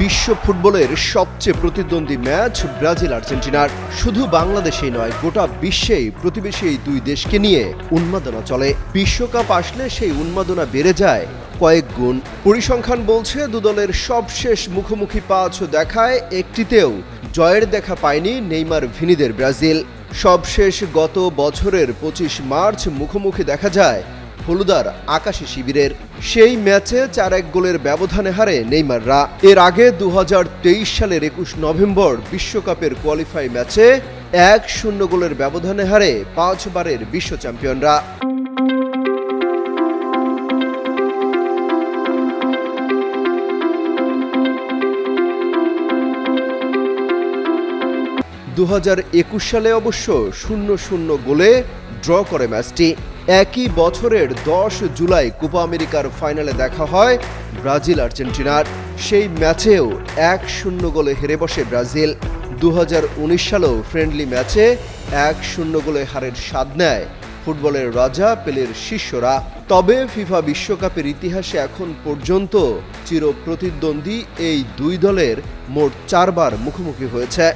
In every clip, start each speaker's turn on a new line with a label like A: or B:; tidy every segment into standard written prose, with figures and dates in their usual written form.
A: বিশ্ব ফুটবলের সবচেয়ে প্রতিদ্বন্দ্বী ম্যাচ ব্রাজিল আর্জেন্টিনার। শুধু বাংলাদেশেই নয়, গোটা বিশ্বেই প্রতিবেশী এই দুই দেশকে নিয়ে উন্মাদনা চলে। বিশ্বকাপ আসলে সেই উন্মাদনা বেড়ে যায় কয়েক গুণ। পরিসংখ্যান বলছে দুদলের সবশেষ মুখোমুখি ৫ দেখায় একটিতেও জয়ের দেখা পায়নি নেইমার ভিনিদের ব্রাজিল। সবশেষ গত বছরের ২৫ মার্চ মুখোমুখি দেখা যায় হলুদার আকাশী শিবিরের। সেই ম্যাচে ৪-১ গোলের ব্যবধানে হারে নেইমাররা। এর আগে ২০২৩ সালের ২১ নভেম্বর বিশ্বকাপের কোয়ালিফাই ম্যাচে ১-০ গোলের ব্যবধানে হারে ৫ বারের বিশ্ব চ্যাম্পিয়নরা। সালে অবশ্য ০-০ গোলে ড্র করে ম্যাচটি। একই বছরের ১০ জুলাই কোপা আমেরিকার ফাইনালে দেখা হয় ব্রাজিল আর্জেন্টিনার। সেই ম্যাচেও ১-০ গোলে হেরে বসে ব্রাজিল। ২০১৯ সালেও ফ্রেন্ডলি ম্যাচে ১-০ গোলে হারের স্বাদ নেয় ফুটবলের রাজা পেলের শিষ্যরা। তবে ফিফা বিশ্বকাপের ইতিহাসে এখন পর্যন্ত চিরপ্রতিদ্বন্দ্বী এই দুই দলের মোট ৪ বার মুখোমুখি হয়েছে।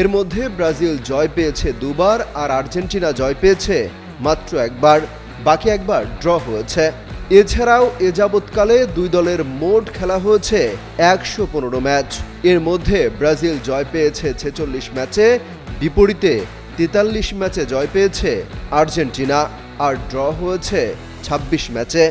A: এর মধ্যে ব্রাজিল জয় পেয়েছে ২ বার আর আর্জেন্টিনা জয় পেয়েছে মাত্র ১ বার, বাকি ১ বার ড্র হয়েছে। এছাড়াও এ যাবৎকালে দুই দলের মোট খেলা হয়েছে ১১৫ ম্যাচ। এর মধ্যে ব্রাজিল জয় পেয়েছে ৪৬ ম্যাচে, বিপরীতে ৪৩ ম্যাচে জয় পেয়েছে আর্জেন্টিনা, আর ড্র হয়েছে ২৬ ম্যাচে।